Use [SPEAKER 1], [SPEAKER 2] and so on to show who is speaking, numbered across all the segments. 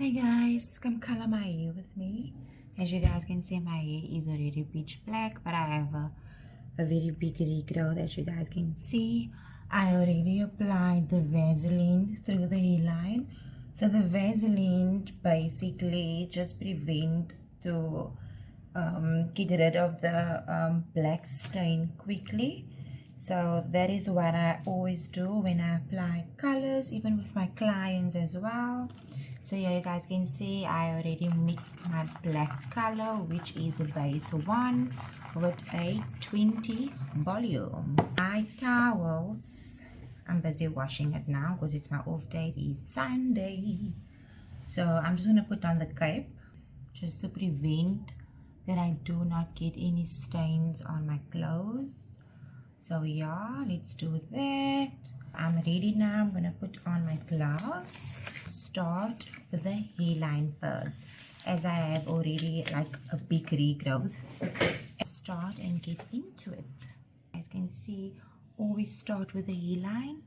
[SPEAKER 1] Hey guys, come color my hair with me. As you guys can see, my hair is already pitch black, but I have a very big regrowth. As you guys can see, I already applied the Vaseline through the hairline. So the Vaseline basically just prevent to get rid of the black stain quickly. So that is what I always do when I apply colors, even with my clients as well. So yeah, you guys can see I already mixed my black color, which is a base 1 with a 20 volume. My towels, I'm busy washing it now because it's my off day. It is Sunday. So I'm just going to put on the cape just to prevent that I do not get any stains on my clothes. So yeah, let's do that. I'm ready now. I'm going to put on my gloves. Start with the hairline first, as I have already like a big regrowth. Start and get into it. As you can see, always start with the hairline.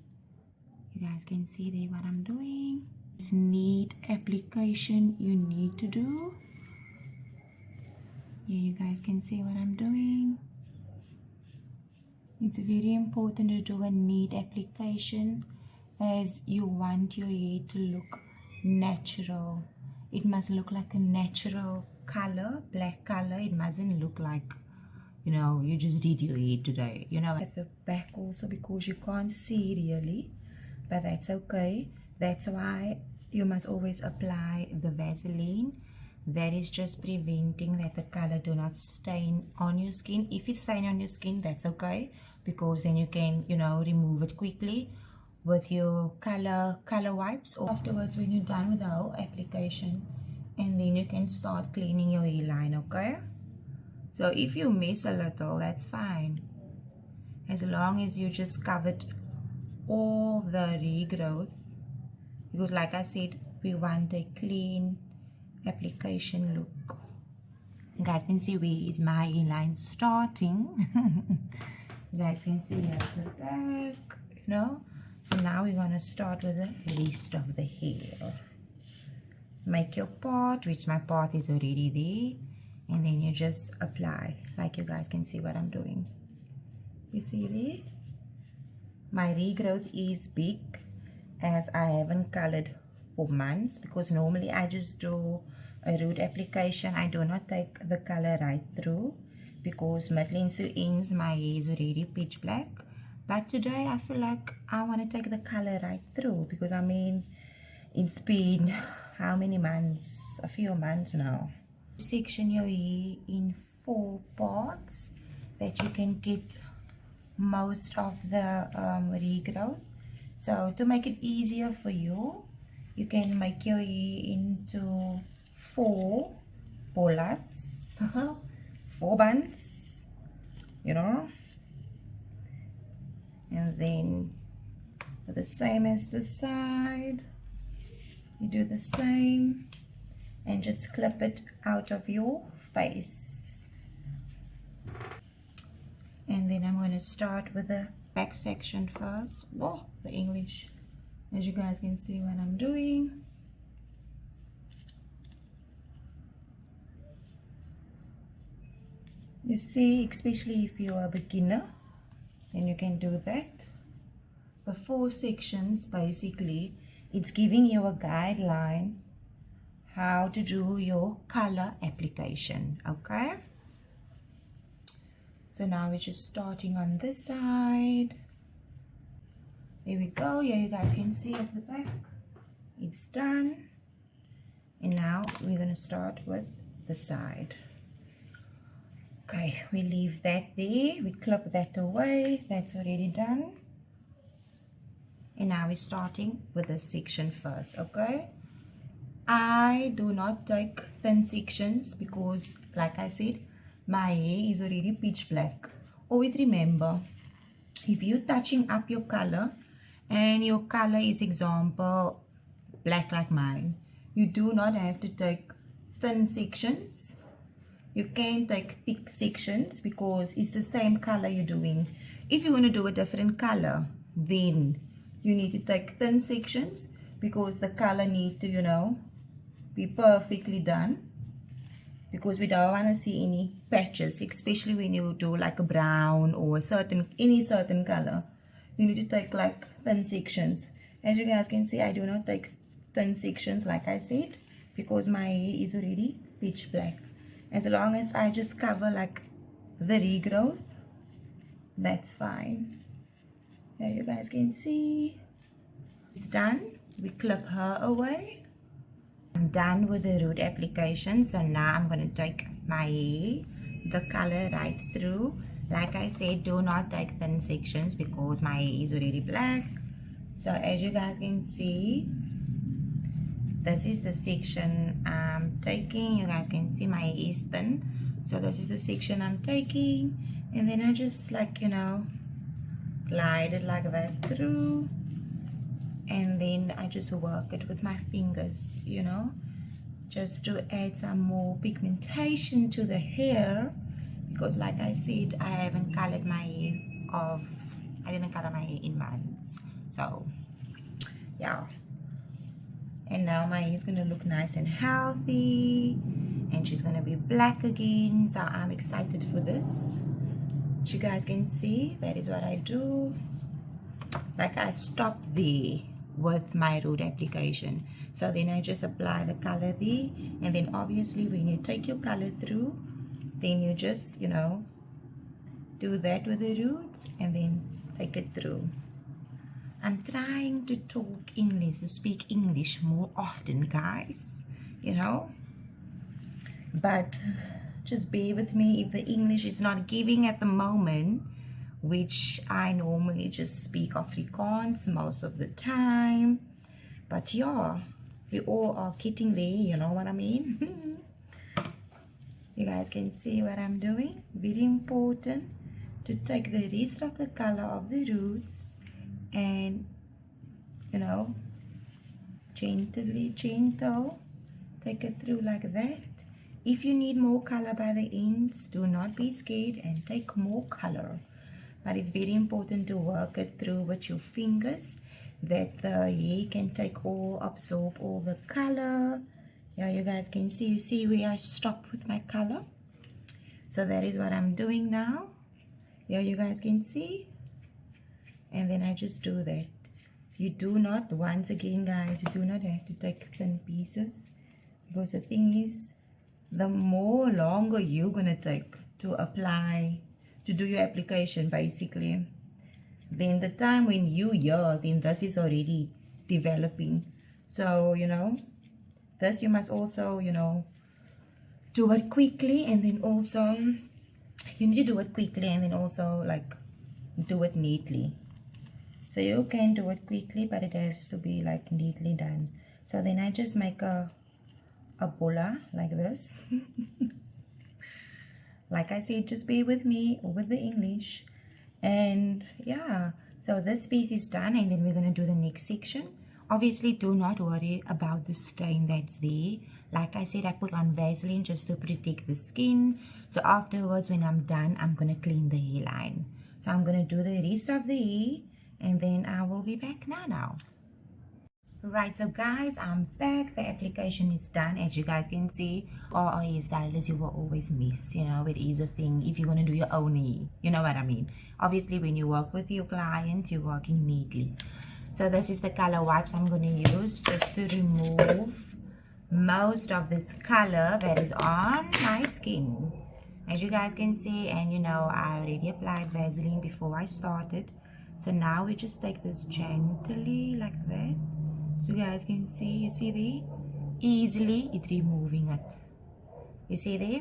[SPEAKER 1] You guys can see there what I'm doing. This neat application you need to do. Yeah, you guys can see what I'm doing. It's very important to do a neat application, as you want your hair to look natural. It must look like a natural color, black color. It mustn't look like, you know, you just did your hair today. You know, at the back also, because you can't see really, but that's okay. That's why you must always apply the Vaseline. That is just preventing that the color do not stain on your skin. If it's stain on your skin, that's okay, because then you can, you know, remove it quickly with your color wipes, or afterwards when you're done with the whole application, and then you can start cleaning your hairline. Okay, so if you miss a little, that's fine, as long as you just covered all the regrowth, because like I said, we want a clean application look. You guys can see where is my hairline starting. You guys can see at the back, you know. So now we're going to start with the rest of the hair. Make your part, which my part is already there, and then you just apply, like you guys can see what I'm doing. You see there? My regrowth is big, as I haven't colored for months, because normally I just do a root application. I do not take the color right through, because mid-ends to ends my hair is already pitch black. But today I feel like I want to take the color right through, because I mean, it's been how many months? A few months now. Section your hair in 4 parts that you can get most of the regrowth. So to make it easier for you, you can make your hair into 4 bolas, 4 buns, you know. And then the same as the side, you do the same and just clip it out of your face. And then I'm going to start with the back section first. Whoa, the English. As you guys can see what I'm doing. You see, especially if you're a beginner, then you can do that. The 4 sections, basically, it's giving you a guideline how to do your color application. Okay, so now we're just starting on this side. There we go. Yeah, you guys can see at the back, it's done. And now we're going to start with the side. Okay, we leave that there, we clip that away, that's already done. And now we're starting with this section first. Okay, I do not take thin sections, because like I said, my hair is already pitch black. Always remember, if you're touching up your color and your color is, example, black like mine, you do not have to take thin sections. You can take thick sections, because it's the same color you're doing. If you're going to do a different color, then you need to take thin sections, because the color need to, you know, be perfectly done, because we don't want to see any patches, especially when you do like a brown or any certain color. You need to take like thin sections. As you guys can see, I do not take thin sections like I said, because my hair is already pitch black. As long as I just cover like the regrowth, that's fine. There you guys can see it's done. We clip her away. I'm done with the root application, so now I'm going to take my hair, the color right through. Like I said, do not take thin sections because my hair is already black. So as you guys can see, this is the section I'm taking. You guys can see my hair is thin, so this is the section I'm taking, and then I just like, you know, glide it like that through, and then I just work it with my fingers, you know, just to add some more pigmentation to the hair, because like I said, I haven't colored my hair off. I didn't color my hair in months, so yeah. And now my hair is gonna look nice and healthy, and she's gonna be black again, so I'm excited for this. As you guys can see, that is what I do. Like I stop there with my root application, so then I just apply the color there, and then obviously when you take your color through, then you just, you know, do that with the roots and then take it through. I'm trying to talk English, to speak English more often, guys, you know, but just bear with me if the English is not giving at the moment, which I normally just speak Afrikaans most of the time. But yeah, we all are getting there, you know what I mean? You guys can see what I'm doing. Very important to take the rest of the color of the roots and, you know, gentle, take it through like that. If you need more color by the ends, do not be scared and take more color. But it's very important to work it through with your fingers, that the hair can absorb all the color. Yeah, you guys can see, you see where I stop with my color. So that is what I'm doing now. Yeah, you guys can see. And then I just do that. You do not, once again guys, you do not have to take thin pieces, because the thing is, the more longer you're gonna take to apply, to do your application basically, then the time when you hear, then this is already developing. So, you know, this you must also, you know, do it quickly, and then also you need to do it quickly and then also like do it neatly. So you can do it quickly, but it has to be like neatly done. So then I just make a bola like this. Like I said, just be with me or with the English. And yeah, so this piece is done, and then we're going to do the next section. Obviously, do not worry about the stain that's there. Like I said, I put on Vaseline just to protect the skin. So afterwards, when I'm done, I'm going to clean the hairline. So I'm going to do the rest of the hair, and then I will be back now. Right, so guys, I'm back. The application is done. As you guys can see, all our hairstylists, you will always miss, you know, it is a thing if you're going to do your own hair, you know what I mean. Obviously, when you work with your clients, you're working neatly. So this is the color wipes I'm going to use just to remove most of this color that is on my skin. As you guys can see, and you know, I already applied Vaseline before I started. So now we just take this gently like that. So you guys can see, you see there? Easily it's removing it. You see there?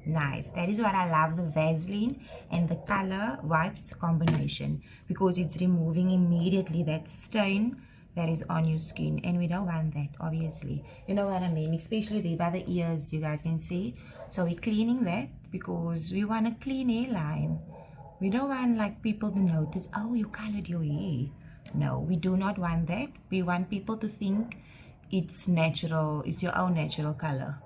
[SPEAKER 1] Nice. That is what I love, the Vaseline and the color wipes combination, because it's removing immediately that stain that is on your skin, and we don't want that, obviously. You know what I mean? Especially there by the ears, you guys can see. So we're cleaning that because we want a clean hairline. We don't want like people to notice, oh, you colored your hair. No, we do not want that. We want people to think it's natural, it's your own natural color.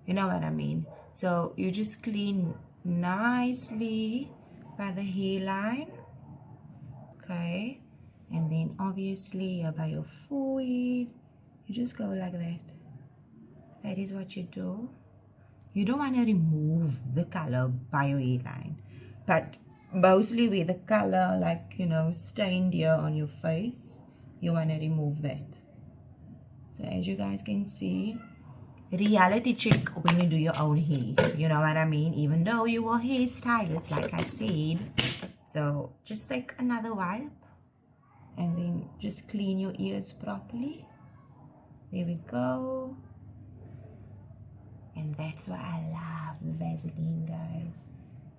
[SPEAKER 1] You know what I mean? So you just clean nicely by the hairline, okay? And then obviously by your forehead, you just go like that. that is what you do. You don't want to remove the color by your hairline, but mostly with the color, like, you know, stained here on your face, you want to remove that. So as you guys can see, reality check when you do your own hair, you know what I mean, even though you are hairstylist, like I said. So just take another wipe and then just clean your ears properly. There we go. And that's why I love Vaseline, guys.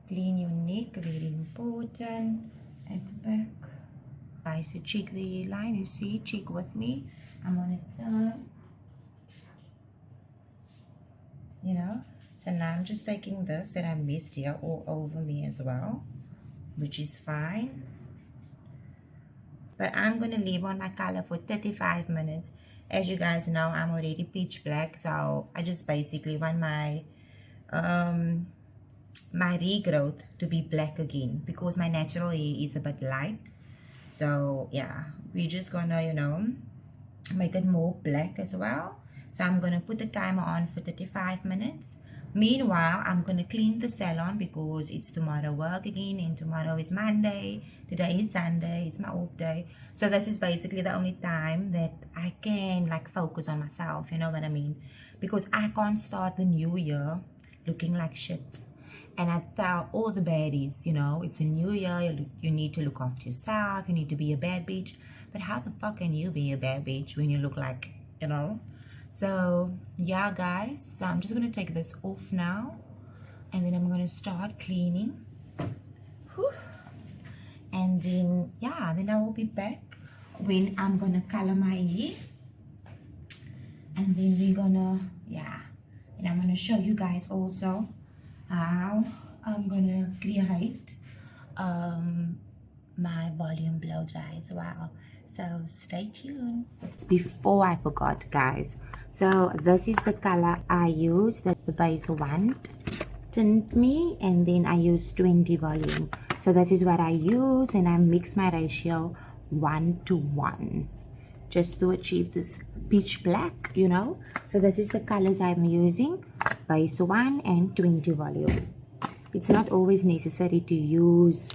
[SPEAKER 1] Clean your neck, very important. At the back, guys, to check the hairline, you see, check with me. I'm on a turn, you know. So now I'm just taking this that I missed here all over me as well, which is fine. But I'm gonna leave on my color for 35 minutes. As you guys know, I'm already pitch black, so I just basically want my my regrowth to be black again, because my natural hair is a bit light. So yeah, we're just gonna, you know, make it more black as well. So I'm gonna put the timer on for 35 minutes. Meanwhile, I'm gonna clean the salon because it's tomorrow work again, and tomorrow is Monday, today is Sunday, it's my off day. So this is basically the only time that I can like focus on myself, you know what I mean? Because I can't start the new year looking like shit. And I tell all the baddies, you know, it's a new year, you need to look after yourself, you need to be a bad bitch. But how the fuck can you be a bad bitch when you look like, you know? So yeah, guys, so I'm just gonna take this off now, and then I'm gonna start cleaning. Whew. And then yeah, then I will be back when I'm gonna color my hair, and then we're gonna, yeah, and I'm gonna show you guys also how I'm gonna create my volume blow dry as well. So stay tuned. Before I forgot, guys, so this is the color I use, that the base one tint me, and then I use 20 volume. So this is what I use, and I mix my ratio 1:1 just to achieve this pitch black, you know. So this is the colors I'm using, base 1 and 20 volume. It's not always necessary to use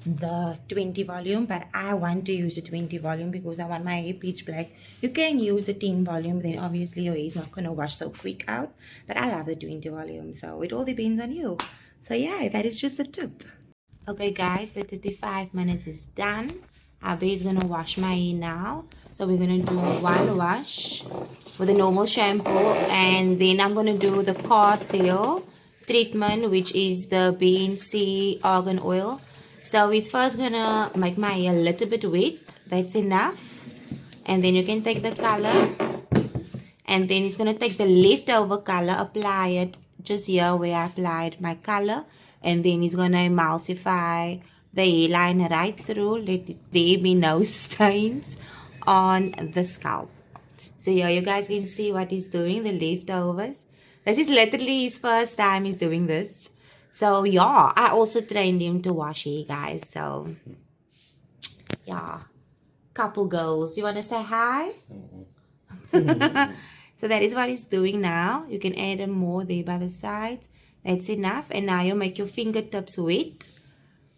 [SPEAKER 1] the 20 volume, but I want to use the 20 volume because I want my hair pitch black. You can use the 10 volume, then obviously your hair is not going to wash so quick out, but I love the 20 volume, so it all depends on you. So yeah, that is just a tip. Okay guys, the 35 minutes is done. Abby is going to wash my hair now. So we're going to do one wash with a normal shampoo, and then I'm going to do the car seal treatment, which is the BNC argan oil. So he's first going to make my hair a little bit wet. That's enough. And then you can take the color, and then he's going to take the leftover color, apply it just here where I applied my color, and then he's going to emulsify the hairline right through. Let there be no stains on the scalp. So here you guys can see what he's doing, the leftovers. This is literally his first time he's doing this. So yeah, I also trained him to wash hair, guys. So yeah, couple goals. You want to say hi? So that is what he's doing now. You can add more there by the side. That's enough. And now you make your fingertips wet.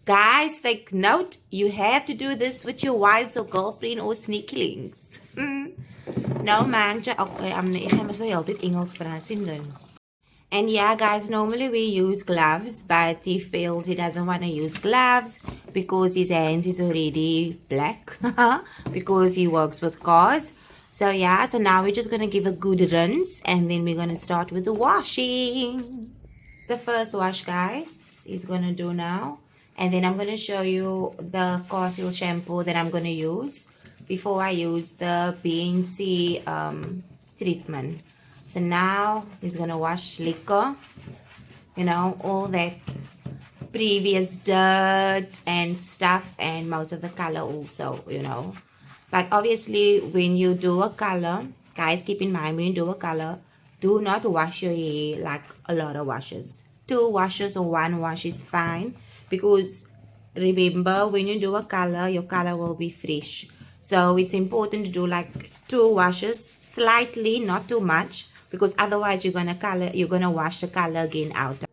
[SPEAKER 1] Guys, take note. You have to do this with your wives or girlfriend or sneaklings. No man. Okay, ek gaan mos nou altyd Engels praat sien doen. And yeah, guys, normally we use gloves, but he feels he doesn't want to use gloves because his hands is already black because he works with cars. So yeah, so now we're just going to give a good rinse, and then we're going to start with the washing. The first wash, guys, is going to do now. And then I'm going to show you the car seal shampoo that I'm going to use before I use the BNC treatment. So now he's going to wash liquor, you know, all that previous dirt and stuff, and most of the color also, you know. But obviously when you do a color, guys, keep in mind, when you do a color, do not wash your hair like a lot of washes. 2 washes or 1 wash is fine, because remember, when you do a color, your color will be fresh. So it's important to do like 2 washes, slightly, not too much, because otherwise you're gonna wash the color again out.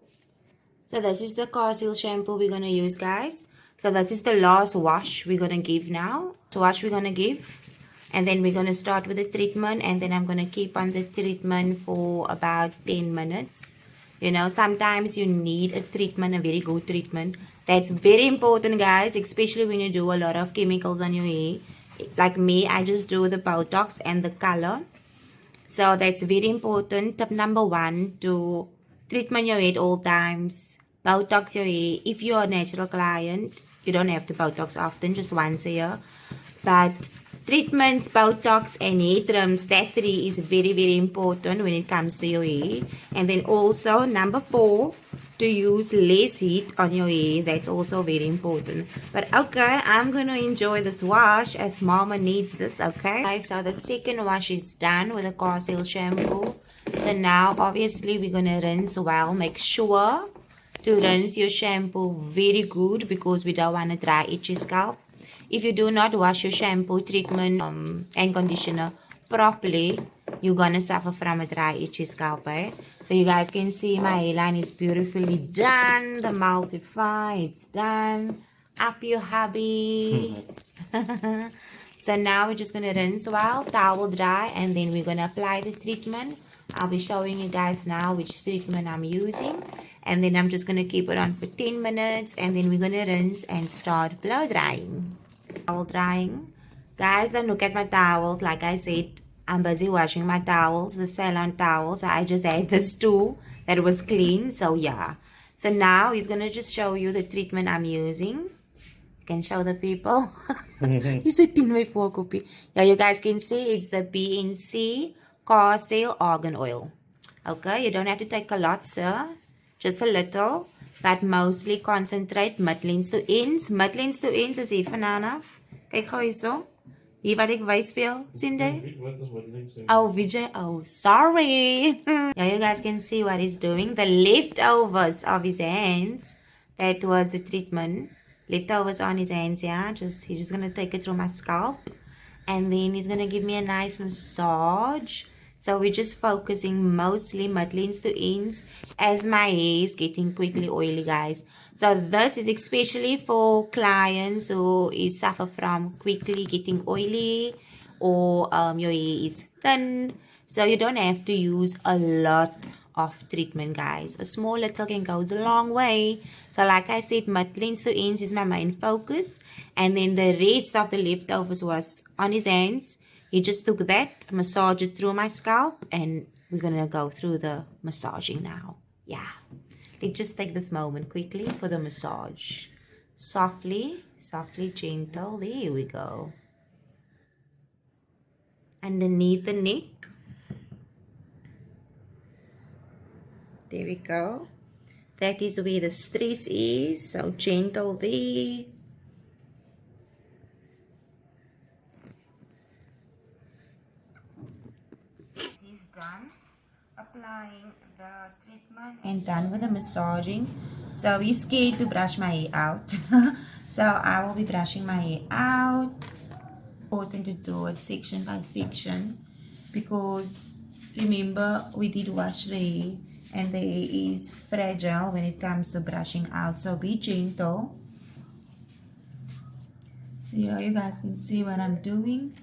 [SPEAKER 1] So this is the car seal shampoo we're gonna use, guys. So this is the last wash we're gonna give now. So wash we're gonna give, and then we're gonna start with the treatment, and then I'm gonna keep on the treatment for about 10 minutes. You know, sometimes you need a treatment, a very good treatment. That's very important, guys, especially when you do a lot of chemicals on your hair. Like me, I just do the Botox and the color. So that's very important. Tip number one, to treatment your head all times. Botox your hair. If you're a natural client, you don't have to Botox often, just once a year. But treatments, Botox and hair trims, that three is very, very important when it comes to your hair. And then also number four, to use less heat on your hair. That's also very important. But okay, I'm gonna enjoy this wash as mama needs this. Okay, so the second wash is done with the car seal shampoo. So now obviously we're gonna rinse well. Make sure to rinse your shampoo very good because we don't want to dry itchy scalp. If you do not wash your shampoo, treatment and conditioner properly, you're gonna suffer from a dry itchy scalp. So you guys can see my hairline is beautifully done. The emulsify, it's done. Up your hubby. So now we're just gonna rinse well, towel dry, and then we're gonna apply the treatment. I'll be showing you guys now which treatment I'm using, and then I'm just gonna keep it on for 10 minutes, and then we're gonna rinse and start blow drying. Towel drying, guys, don't look at my towels. Like I said, I'm busy washing my towels, the salon towels. I just had this too that was clean. So yeah, so now he's gonna just show you the treatment I'm using. Can show the people. You said in my copy. Yeah, you guys can see it's the BNC car seal argan oil. Okay, you don't have to take a lot, sir. Just a little, but mostly concentrate midlands to ends. Midlands to ends is even enough. Kyk gou hierso. Hier wat ek wys vir jou, sien jy? Oh, Vijay. Oh, sorry. Yeah, you guys can see what he's doing. The leftovers of his hands. That was the treatment. Leftovers on his hands, yeah. He's just gonna take it through my scalp. And then he's gonna give me a nice massage. So we're just focusing mostly midlands to ends as my hair is getting quickly oily, guys. So this is especially for clients who suffer from quickly getting oily, or your hair is thin. So you don't have to use a lot of treatment, guys. A small little can go a long way. So like I said, midlands to ends is my main focus, and then the rest of the leftovers was on his hands. He just took that, massaged it through my scalp, and we're gonna go through the massaging now. Yeah, let's just take this moment quickly for the massage. Softly, softly, gentle. There we go. Underneath the neck. There we go. That is where the stress is. So gentle there. He's done applying the treatment and done with the massaging. So he's scared to brush my hair out. So I will be brushing my hair out. Important to do it section by section, because remember we did wash the hair and the hair is fragile when it comes to brushing out, so be gentle. So here you guys can see what I'm doing.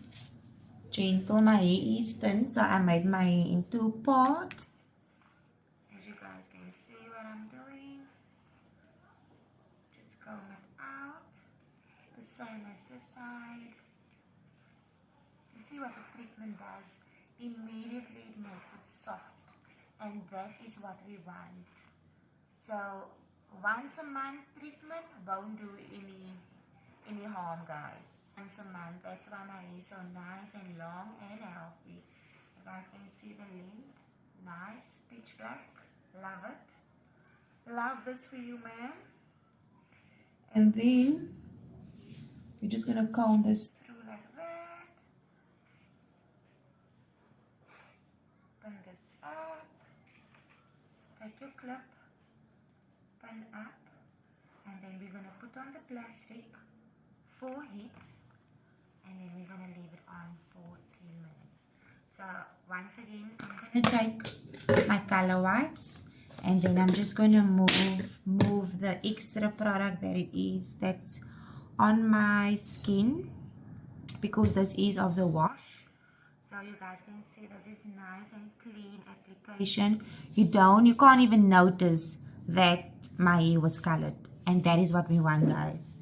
[SPEAKER 1] Gentle. My hair is thin, so I made my hair in two parts. As you guys can see what I'm doing, just comb it out, the same as this side. You see what the treatment does? Immediately it makes it soft, and that is what we want. So once a month treatment won't do any harm, guys. Once a month, that's why my hair is so nice and long and healthy. You guys can see the length, nice, pitch black. Love it. Love this for you, ma'am. And then you're just gonna comb this through like that. Pin this up. Take your clip, pin up, and then we're gonna put on the plastic for heat, and then we're gonna leave it on for 10 minutes. So So once again, I'm going to take my color wipes and then I'm just going to move the extra product that it is that's on my skin, because this is of the wash. So you guys can see that this is nice and clean application. You can't even notice that my hair was colored, and that is what we want, guys.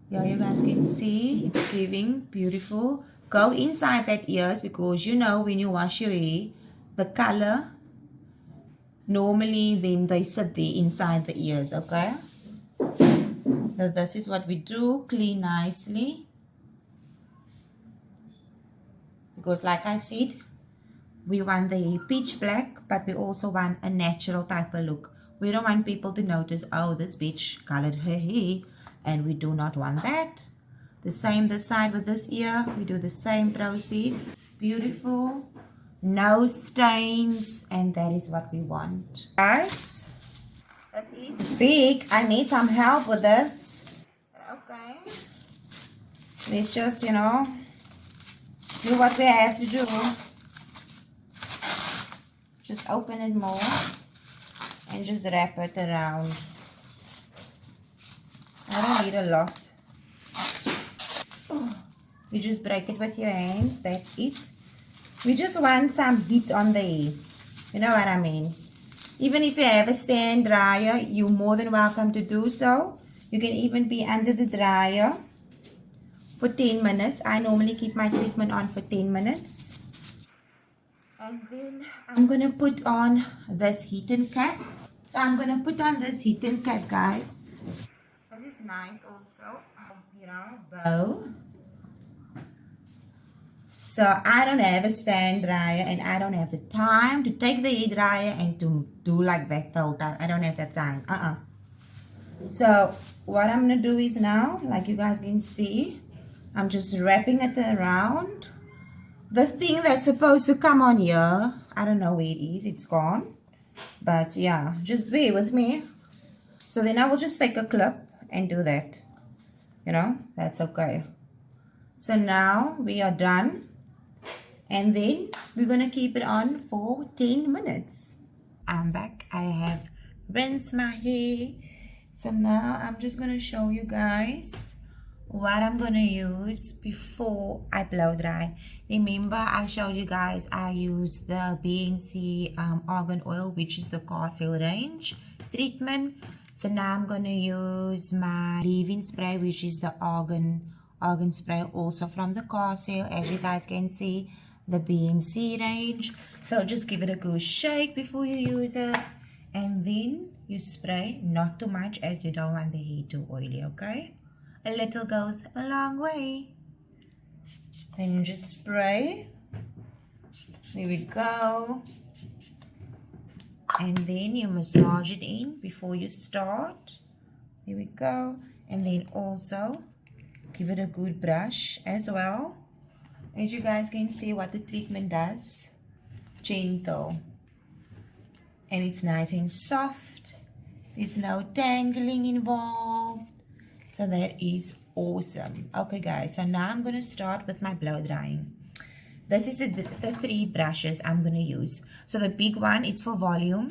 [SPEAKER 1] Yeah, you guys can see it's giving beautiful. Go inside that ears, because you know when you wash your hair, the color normally then they sit there inside the ears. Okay, so this is what we do. Clean nicely, because like I said, we want the hair pitch black, but we also want a natural type of look. We don't want people to notice, oh, this bitch colored her hair, and we do not want that. The same this side with this ear, we do the same process. Beautiful, no stains, and that is what we want. Guys, this is big. I need some help with this. Okay, let's just, do what we have to do. Just open it more and just wrap it around. I don't need a lot. You just break it with your hands. That's it. We just want some heat on the hair. You know what I mean? Even if you have a stand dryer, you're more than welcome to do so. You can even be under the dryer for 10 minutes. I normally keep my treatment on for 10 minutes. And then I'm going to put on this heating cap. So I'm going to put on this heating cap, guys. This is nice also. Bow. So I don't have a stand dryer, and I don't have the time to take the hair dryer and to do like that the whole time. I don't have that time. So what I'm going to do is now, like you guys can see, I'm just wrapping it around. The thing that's supposed to come on here, I don't know where it is. It's gone. But yeah, just bear with me. So then I will just take a clip and do that. That's okay. So now we are done. And then we're going to keep it on for 10 minutes. I'm back. I have rinsed my hair. So now I'm just going to show you guys what I'm going to use before I blow dry. Remember, I showed you guys I use the BNC argan oil, which is the Car Sale range treatment. So now I'm going to use my leave-in spray, which is the argan spray, also from the Car Sale, as you guys can see, the BNC range. So just give it a good shake before you use it, and then you spray, not too much, as you don't want the hair too oily. Okay, a little goes a long way. Then you just spray. There we go. And then you massage it in before you start. There we go. And then also give it a good brush as well. As you guys can see what the treatment does. Gentle. And it's nice and soft. There's no tangling involved. So that is awesome. Okay guys, so now I'm going to start with my blow drying. This is the 3 brushes I'm going to use. So the big one is for volume.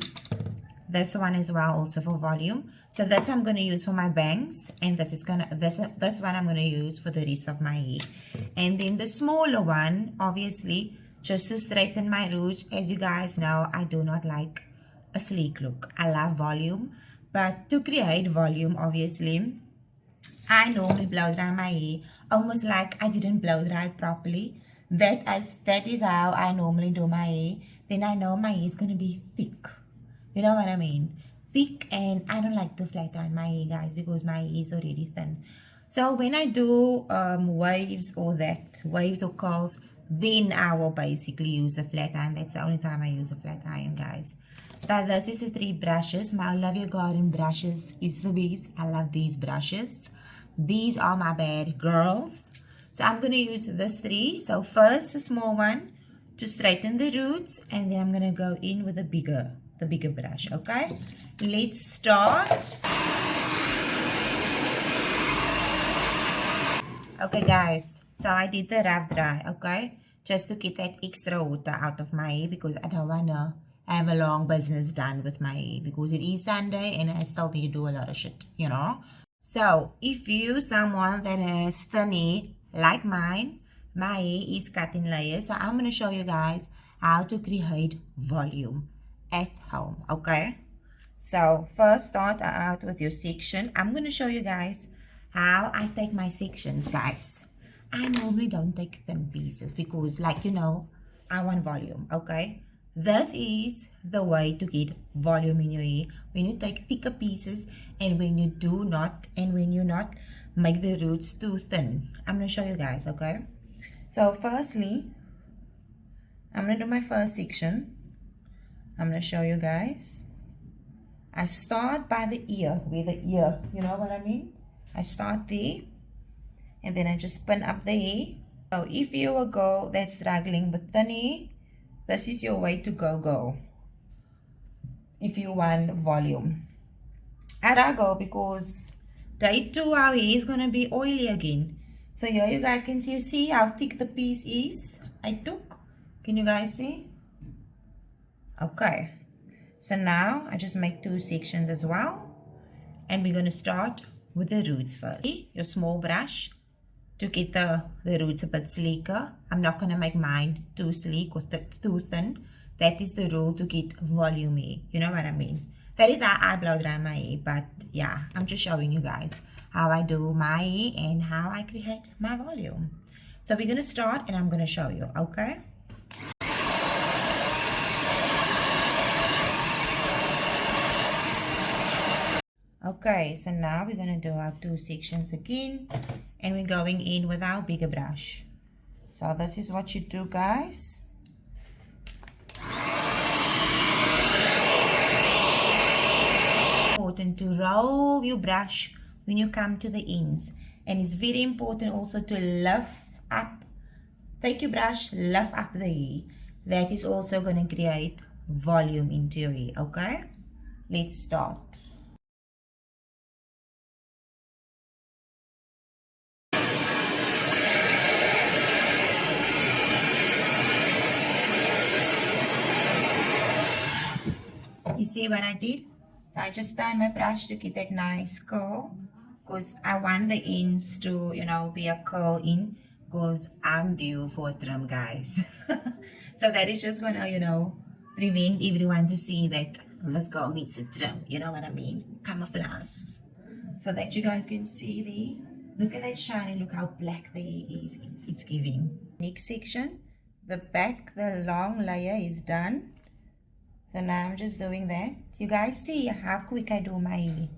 [SPEAKER 1] This one as well, also for volume. So this I'm going to use for my bangs, and this one I'm going to use for the rest of my hair. And then the smaller one, obviously, just to straighten my roots. As you guys know, I do not like a sleek look. I love volume, but to create volume, obviously, I normally blow dry my hair almost like I didn't blow dry it properly. That is how I normally do my hair. Then I know my hair is going to be thick. You know what I mean? Thick, and I don't like to flat iron my hair, guys, because my hair is already thin. So when I do waves or curls, then I will basically use a flat iron. That's the only time I use a flat iron, guys. But this is the 3 brushes. My Love Your Garden brushes is the best. I love these brushes. These are my bad girls. So I'm going to use this 3. So first the small one to straighten the roots, and then I'm going to go in with the bigger brush. Okay, let's start. Okay guys, so I did the rough dry. Okay, just to get that extra water out of my hair, because I don't want to have a long business done with my hair, because it is Sunday and I still need to do a lot of shit, you know. So if you someone that has thin hair like mine, my hair is cut in layers, so I'm going to show you guys how to create volume at home, okay? So first start out with your section. I'm going to show you guys how I take my sections, guys. I normally don't take thin pieces because, like, you know, I want volume, okay? This is the way to get volume in your hair. When you take thicker pieces and when you do not, and when you not make the roots too thin. I'm going to show you guys, okay? So firstly, I'm going to do my first section. I'm going to show you guys. I start by the ear, where the ear, you know what I mean? I start there. And then I just spin up the hair. So if you're a girl that's struggling with thin hair, this is your way to go. If you want volume. I struggle because day 2 our hair is going to be oily again. So here you guys can see how thick the piece is I took. Can you guys see? Okay. So now I just make 2 sections as well. And we're going to start with the roots first. Your small brush to get the roots a bit sleeker. I'm not going to make mine too sleek or too thin. That is the rule to get volume hair. You know what I mean? That is how I blow dry my hair. But yeah, I'm just showing you guys how I do my hair and how I create my volume. So we're going to start and I'm going to show you, okay? Okay, so now we're going to do our 2 sections again. And we're going in with our bigger brush. So this is what you do, guys. Important to roll your brush when you come to the ends. And it's very important also to lift up. Take your brush, lift up the hair. That is also going to create volume into your hair, okay? Let's start. You see what I did? So I just turned my brush to get that nice curl, because I want the ends to, you know, be a curl in, because I'm due for a trim, guys. So that is just gonna, you know, prevent everyone to see that this girl needs a trim. You know what I mean? Camouflage. So that you guys can see there. Look at that shine, look how black the hair is. It's giving. Next section, the back, the long layer is done. So now I'm just doing that. You guys see how quick I do my hair.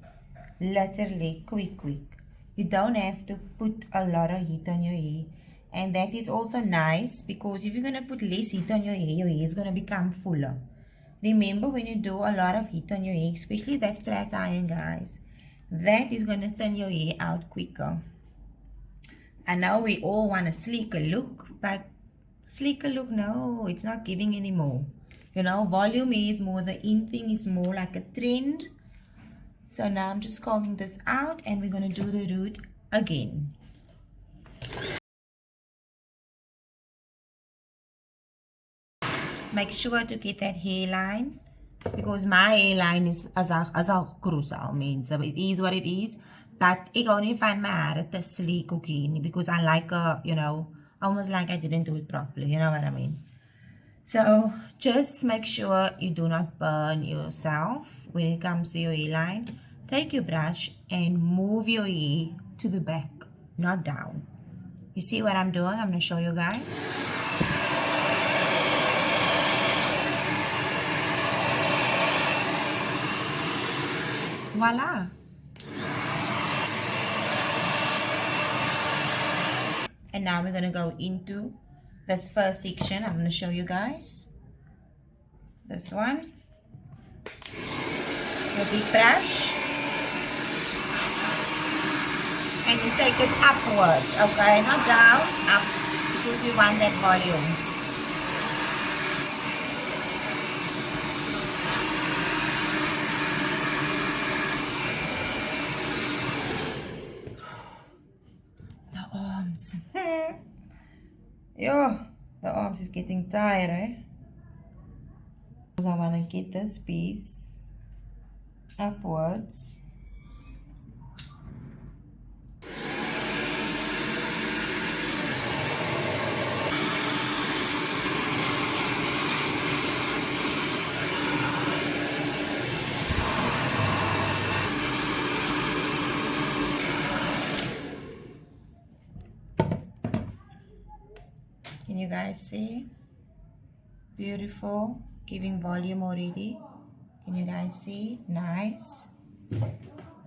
[SPEAKER 1] Literally quick. You don't have to put a lot of heat on your hair. And that is also nice, because if you're going to put less heat on your hair is going to become fuller. Remember, when you do a lot of heat on your hair, especially that flat iron, guys, that is going to thin your hair out quicker. I know we all want a sleeker look, but sleeker look, no, it's not giving anymore. You know, volume is more the in thing. It's more like a trend. So now I'm just combing this out and we're going to do the root again. Make sure to get that hairline, because my hairline is as a crucial means. So it is what it is. But I only find my hair to sleek again, because I like you know, almost like I didn't do it properly. You know what I mean? So just make sure you do not burn yourself when it comes to your hairline. Take your brush and move your hair to the back, not down. You see what I'm doing? I'm going to show you guys. Voila. And now we're going to go into this first section. I'm going to show you guys. This one. Your big brush. And you take it upwards, okay? Not down, up. Because we want that volume. The arms. Yo. The arms is getting tired, eh? Because I want to get this piece upwards. Can you guys see? Beautiful, giving volume already. Can you guys see? Nice.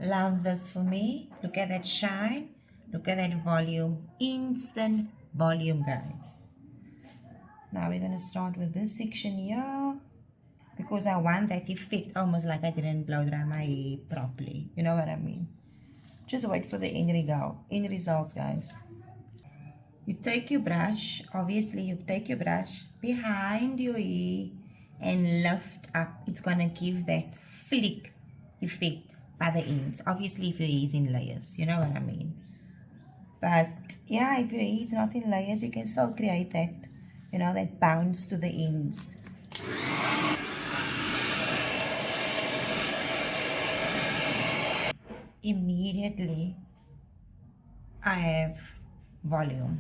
[SPEAKER 1] Love this for me. Look at that shine. Look at that volume. Instant volume, guys. Now we're going to start with this section here, because I want that effect almost like I didn't blow dry my hair properly. You know what I mean? Just wait for the end results, guys. You take your brush, obviously you take your brush behind your ear and lift up. It's gonna give that flick effect by the ends. Obviously if your hair is in layers, you know what I mean. But yeah, if your hair is not in layers, you can still create that, you know, that bounce to the ends. Immediately I have volume.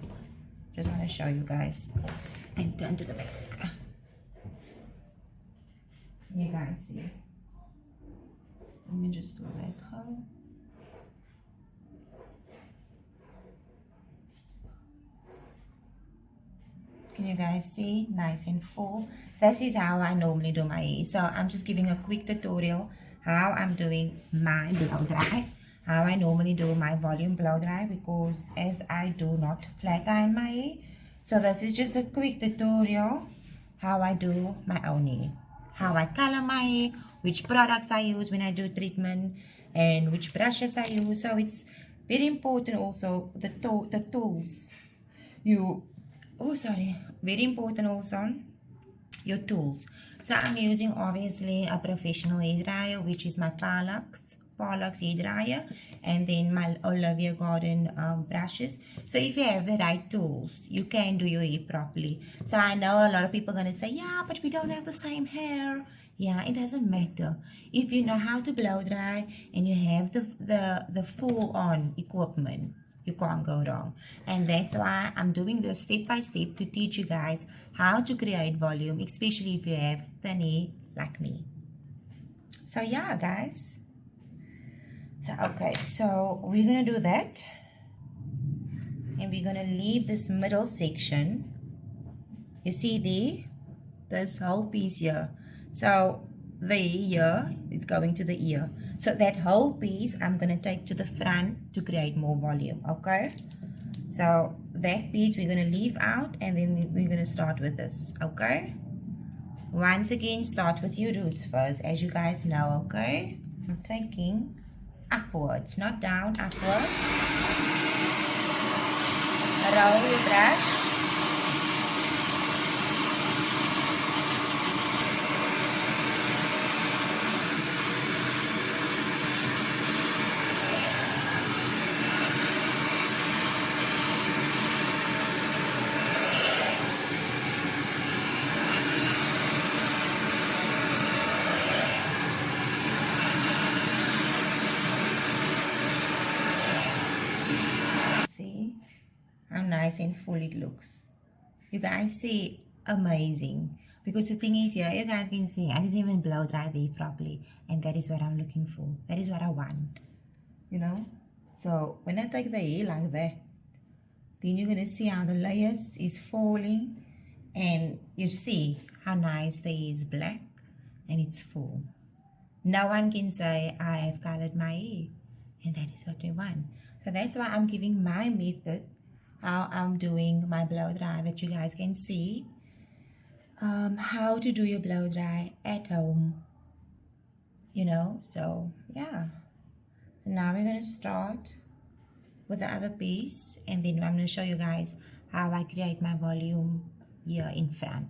[SPEAKER 1] Just want to show you guys and turn to the back. You guys see? Let me just do that home. Can you guys see? Nice and full. This is how I normally do my hair. So I'm just giving a quick tutorial how I'm doing my blow dry, how I normally do my volume blow dry, because as I do not flat iron my hair, so this is just a quick tutorial how I do my own hair, how I color my hair, which products I use when I do treatment, and which brushes I use. So it's very important also the tools very important also your tools. So I'm using obviously a professional hair dryer, which is my Parlux hair dryer, and then my Olivia Garden brushes. So if you have the right tools, you can do your hair properly. So I know a lot of people are going to say, yeah, but we don't have the same hair. Yeah, it doesn't matter. If you know how to blow dry and you have the full on equipment, you can't go wrong. And that's why I'm doing this step by step to teach you guys how to create volume, especially if you have thin hair like me. So yeah, guys. So okay, so we're gonna do that, and we're gonna leave this middle section. You see this whole piece here. So the ear is going to the ear. So that whole piece I'm going to take to the front to create more volume, okay? So that piece we're going to leave out, and then we're going to start with this, okay? Once again, start with your roots first, as you guys know, okay? I'm taking upwards, not down, upwards. Roll your brush. Nice and full it looks. You guys see, amazing. Because the thing is here, you guys can see I didn't even blow dry there properly, and that is what I'm looking for. That is what I want, you know. So when I take the hair like that, then you're gonna see how the layers is falling, and you see how nice the hair is black and it's full. No one can say I have colored my hair, and that is what we want. So that's why I'm giving my method, how I'm doing my blow dry, that you guys can see how to do your blow dry at home, you know. So yeah, so now we're going to start with the other piece, and then I'm going to show you guys how I create my volume here in front.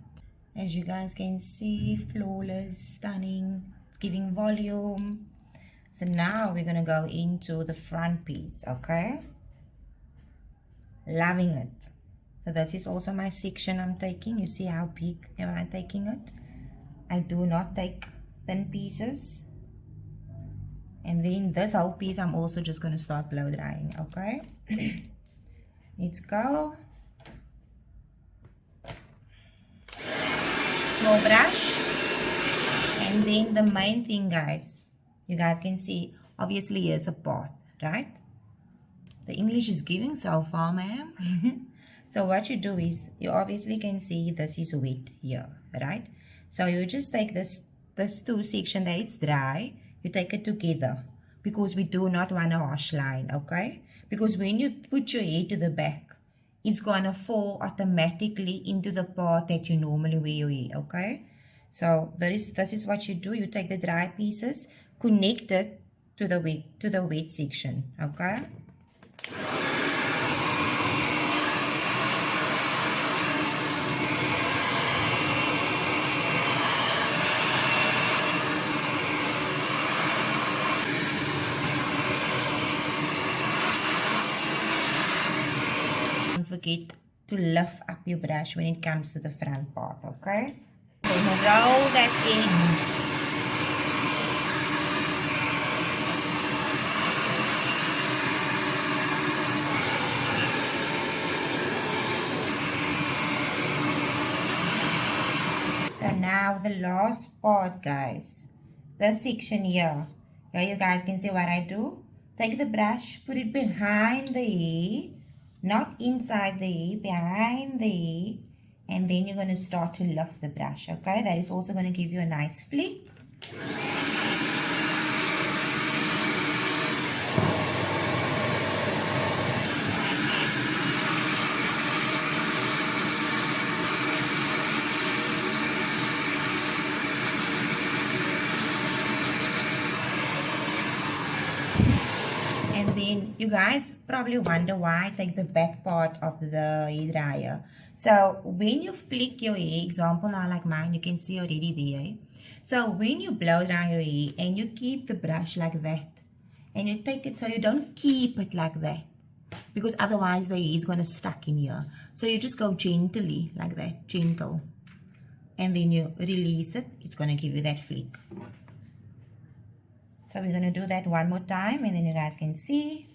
[SPEAKER 1] As you guys can see, flawless, stunning, it's giving volume. So now we're going to go into the front piece, okay? Loving it. So this is also my section I'm taking. You see how big am I taking it? I do not take thin pieces. And then this whole piece I'm also just going to start blow drying, okay? Let's go. Small brush. And then the main thing, guys, you guys can see, obviously here's a path, right? The English is giving so far, ma'am. So what you do is, you obviously can see this is wet here, right? So you just take this two section that it's dry, you take it together, because we do not want a harsh line, okay? Because when you put your hair to the back, it's gonna fall automatically into the part that you normally wear your hair, okay? So this is what you do. You take the dry pieces, connect it to the wet section, okay? Don't forget to lift up your brush when it comes to the front part, okay? Then roll that in. So now the last part, guys. This section here. Here you guys can see what I do. Take the brush, put it behind the hair, not inside the hair, behind the hair. And then you're going to start to lift the brush, okay? That is also going to give you a nice flick. And then you guys probably wonder why I take the back part of the hair dryer. So when you flick your hair, example now like mine, you can see already there. So when you blow dry your hair and you keep the brush like that, and you take it, so you don't keep it like that, because otherwise the hair is going to stuck in here. So you just go gently like that, gentle. And then you release it, it's going to give you that flick. So we're going to do that one more time, and then you guys can see.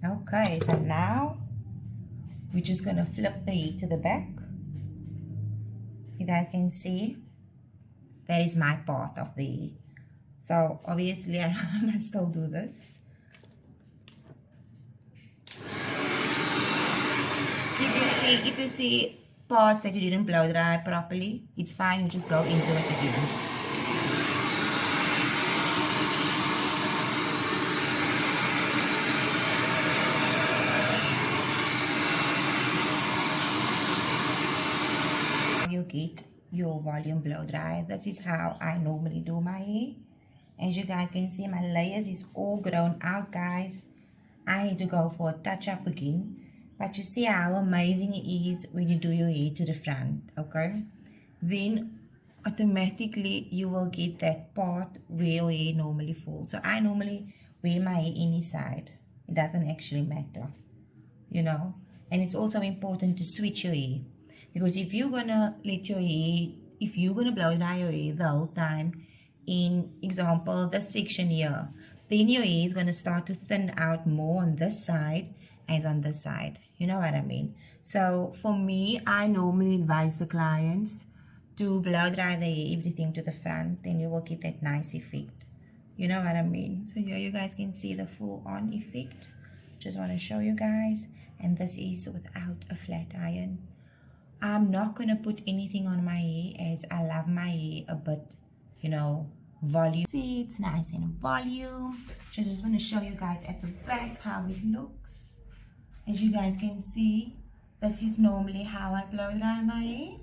[SPEAKER 1] Okay, so now we're just going to flip the hair to the back. You guys can see that is my part of the hair. So obviously I must still do this. If you see parts that you didn't blow dry properly, it's fine, you just go into it again. You get your volume blow dry. This is how I normally do my hair. As you guys can see, my layers is all grown out, guys. I need to go for a touch up again. But you see how amazing it is when you do your hair to the front, okay? Then automatically you will get that part where your hair normally falls. So I normally wear my hair any side. It doesn't actually matter, you know? And it's also important to switch your hair. Because if you're gonna let your hair, if you're gonna blow dry your hair the whole time, in example, this section here, then your hair is gonna start to thin out more on this side as on this side. You know what I mean? So for me, I normally advise the clients to blow dry the hair, everything to the front, then you will get that nice effect. You know what I mean? So here you guys can see the full on effect. Just want to show you guys. And this is without a flat iron. I'm not going to put anything on my hair, as I love my hair a bit, you know, volume. See, it's nice and volume. Just want to show you guys at the back how it looks. As you guys can see, this is normally how I blow dry my hair.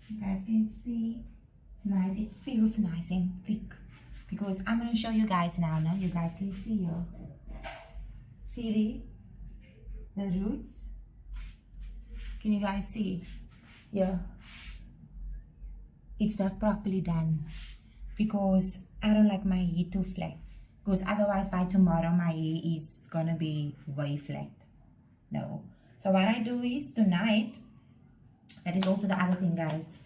[SPEAKER 1] You guys can see, it's nice, it feels nice and thick. Because I'm going to show you guys now, you guys can see here. See the roots? Can you guys see? Yeah. it's not properly done, because I don't like my hair too flat, because otherwise by tomorrow my hair is gonna be way flat. No. So what I do is tonight, that is also the other thing, guys.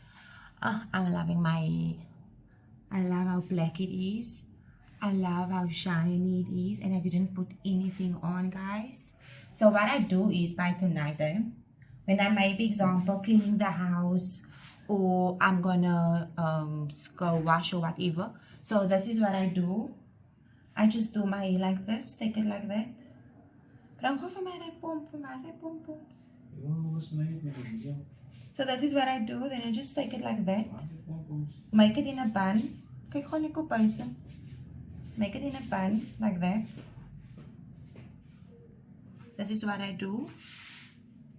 [SPEAKER 1] I'm loving my hair. I love how black it is. I love how shiny it is, and I didn't put anything on, guys. So what I do is by tonight, when I maybe example cleaning the house, or I'm gonna go wash or whatever. So this is what I do. I just do my hair like this, take it like that. Bring vir my pompom, as hy pompoms. So this is what I do, then I just take it like that. Make it in a bun. Kyk gewoon nie kop huis in. Make it in a bun like that. This is what I do.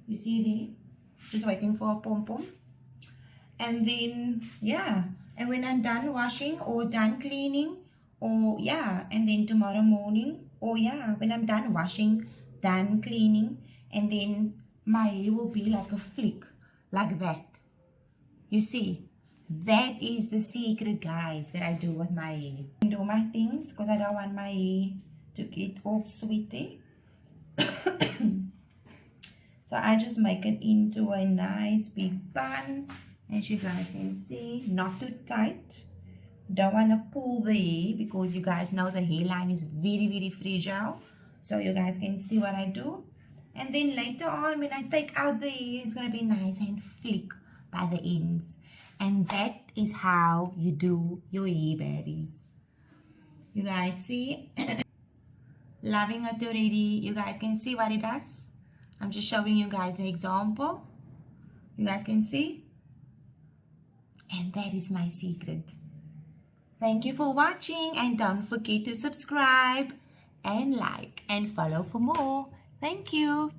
[SPEAKER 1] You see there? Just waiting for a pom-pom. And then, yeah. And when I'm done washing or done cleaning, or yeah, and then tomorrow morning, or yeah, when I'm done washing, done cleaning, and then my hair will be like a flick, like that. You see? That is the secret, guys, that I do with my hair. I do my things because I don't want my hair to get all sweaty. So I just make it into a nice big bun, as you guys can see, not too tight. Don't want to pull the hair, because you guys know the hairline is very, very fragile. So you guys can see what I do. And then later on, when I take out the hair, it's going to be nice and flick by the ends. And that is how you do your hair, baddies. You guys see? Loving it already. You guys can see what it does. I'm just showing you guys the example. You guys can see? And that is my secret. Thank you for watching, and don't forget to subscribe and like and follow for more. Thank you.